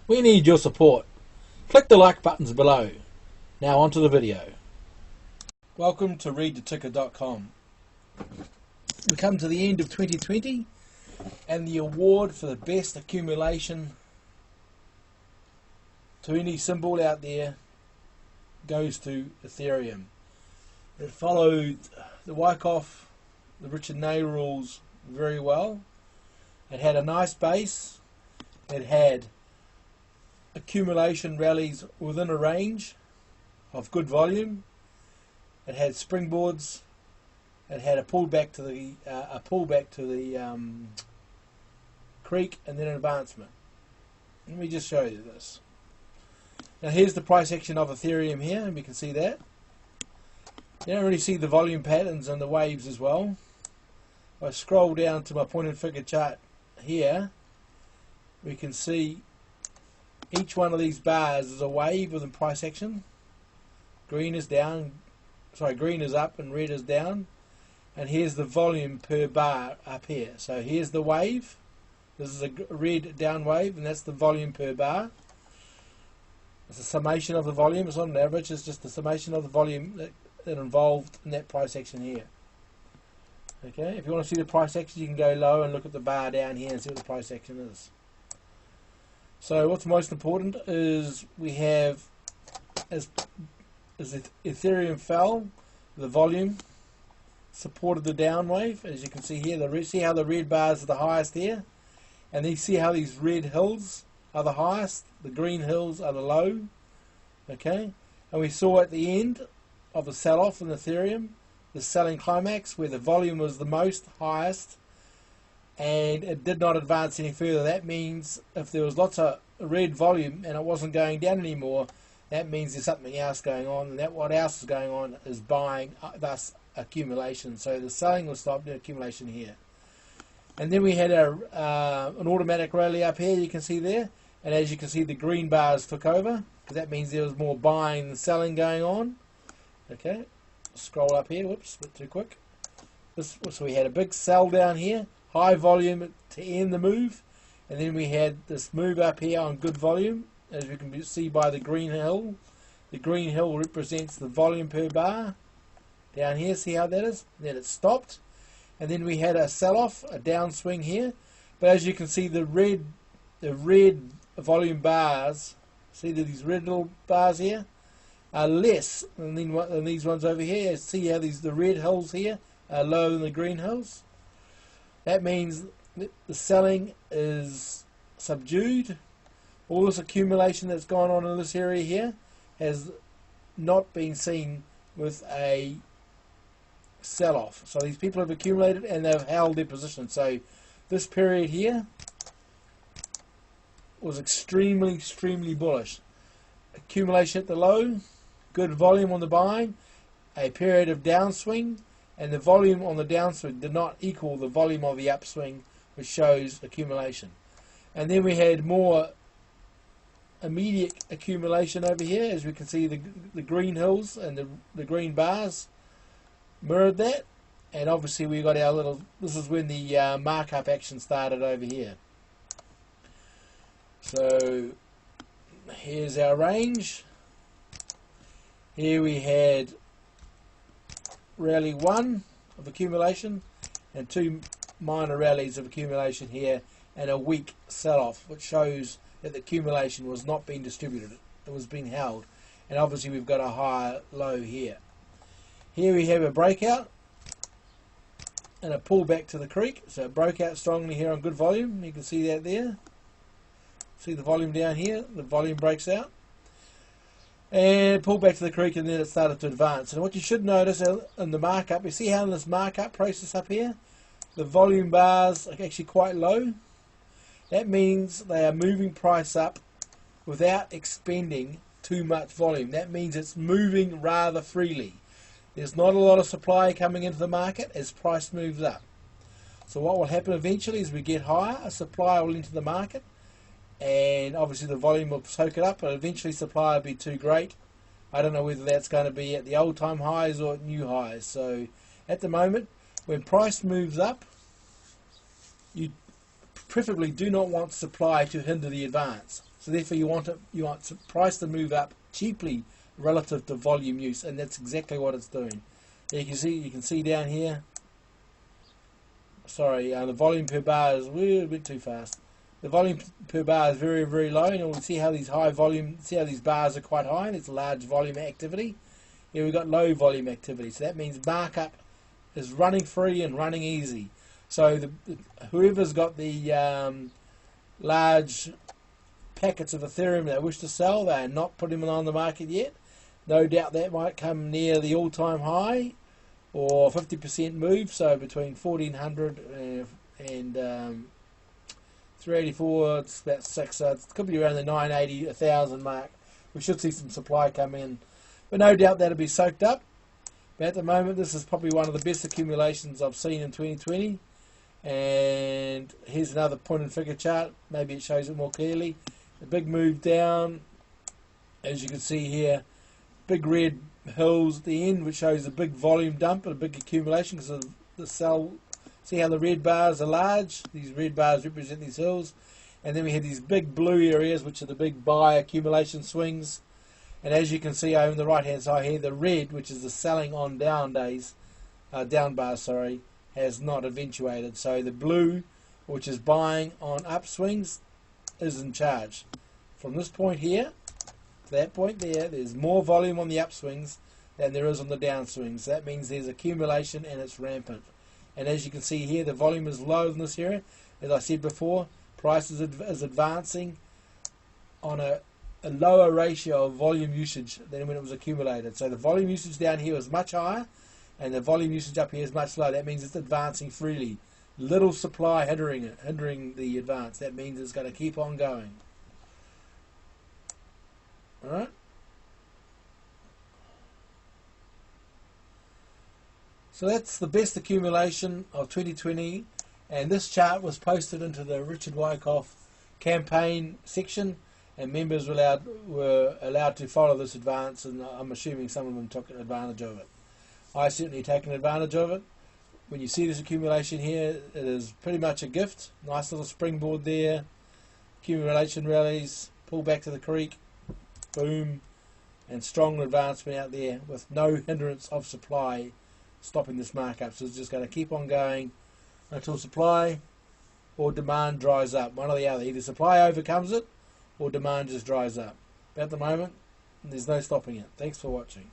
We need your support. Click the like buttons below. Now onto the video. Welcome to readtheticker.com. We come to the end of 2020 and the award for the best accumulation to any symbol out there goes to Ethereum. It followed the Wyckoff, the Richard Ney rules very well. It had a nice base. It had accumulation rallies within a range of good volume. It had springboards. It had a pullback to the creek and then an advancement. Let me just show you this. Now here's the price action of Ethereum here, and we can see that. You don't really see the volume patterns and the waves as well. If I scroll down to my point and figure chart here, we can see each one of these bars is a wave within price action. Green is down, green is up and red is down. And here's the volume per bar up here. So here's the wave. This is a red down wave, and that's the volume per bar. It's a summation of the volume. It's not an average. It's just the summation of the volume that involved in that price action here. Okay. If you want to see the price action, you can go low and look at the bar down here and see what the price action is. So what's most important is we have as Ethereum fell, the volume supported the down wave. As you can see here, see how the red bars are the highest here, and you see how these red hills are the highest, the green hills are the low. Okay, and we saw at the end of the sell-off in Ethereum, the selling climax where the volume was the most highest and it did not advance any further. That means if there was lots of red volume and it wasn't going down anymore, that means there's something else going on, and that what else is going on is buying, thus accumulation. So the selling was stopped, the accumulation here. And then we had an automatic rally up here, you can see there, and as you can see the green bars took over, because that means there was more buying than selling going on. Okay, scroll up here, whoops, a bit too quick. So we had a big sell down here, high volume to end the move, and then we had this move up here on good volume, as you can see by the green hill. The green hill represents the volume per bar. Down here, see how that is? Then it stopped, and then we had a sell-off, a downswing here. But as you can see, the red volume bars, see these red little bars here, are less than these ones over here. See how the red hills here are lower than the green hills? That means the selling is subdued. All this accumulation that's gone on in this area here has not been seen with a sell-off. So these people have accumulated and they've held their position. So this period here was extremely bullish. Accumulation at the low, good volume on the buying, a period of downswing, and the volume on the downswing did not equal the volume of the upswing, which shows accumulation. And then we had more immediate accumulation over here, as we can see the green hills and the green bars mirrored that, and obviously we got our little, this is when the markup action started over here. So here's our range. Here we had rally 1 of accumulation and 2 minor rallies of accumulation here, and a weak sell-off, which shows that the accumulation was not being distributed, it was being held. And obviously we've got a higher low here. Here we have a breakout and a pullback to the creek. So it broke out strongly here on good volume. You can see that there. See the volume down here? The volume breaks out. And pulled back to the creek, and then it started to advance. And what you should notice in the markup, you see how in this markup process up here, the volume bars are actually quite low. That means they are moving price up without expending too much volume. That means it's moving rather freely. There's not a lot of supply coming into the market as price moves up. So what will happen eventually is we get higher, a supply will enter the market, and obviously the volume will soak it up, but eventually supply will be too great. I don't know whether that's going to be at the old time highs or at new highs. So at the moment, when price moves up, you preferably do not want supply to hinder the advance. So therefore you want price to move up cheaply relative to volume use, and that's exactly what it's doing. You can see down here. Sorry, the volume per bar is a bit too fast. The volume per bar is very, very low, and we see how these see how these bars are quite high, and it's large volume activity. Here we've got low volume activity, so that means markup is running free and running easy. So whoever's got the large packets of Ethereum that wish to sell, they are not putting them on the market yet. No doubt that might come near the all-time high, or 50% move, so between 1400 and 384, it's about 6, so it could be around the 980, 1000 mark. We should see some supply come in, but no doubt that'll be soaked up. But at the moment, this is probably one of the best accumulations I've seen in 2020. And here's another point and figure chart. Maybe it shows it more clearly. A big move down, as you can see here. Big red hills at the end, which shows a big volume dump and a big accumulation because of the sell. See how the red bars are large? These red bars represent these hills. And then we have these big blue areas, which are the big buy accumulation swings. And as you can see over on the right hand side here, the red, which is the selling on down days, down bars, sorry, has not eventuated. So the blue, which is buying on upswings, is in charge. From this point here to that point there, there's more volume on the upswings than there is on the downswings. That means there's accumulation and it's rampant. And as you can see here, the volume is low in this area. As I said before, price is advancing on a lower ratio of volume usage than when it was accumulated. So the volume usage down here is much higher, and the volume usage up here is much lower. That means it's advancing freely. Little supply hindering the advance. That means it's going to keep on going. Alright? So that's the best accumulation of 2020, and this chart was posted into the Richard Wyckoff campaign section, and members were allowed to follow this advance, and I'm assuming some of them took advantage of it. I certainly taken advantage of it. When you see this accumulation here, it is pretty much a gift. Nice little springboard there. Accumulation rallies, pull back to the creek, boom, and strong advancement out there with no hindrance of supply stopping this markup. So it's just going to keep on going until supply or demand dries up. One or the other. Either supply overcomes it or demand just dries up. But at the moment, there's no stopping it. Thanks for watching.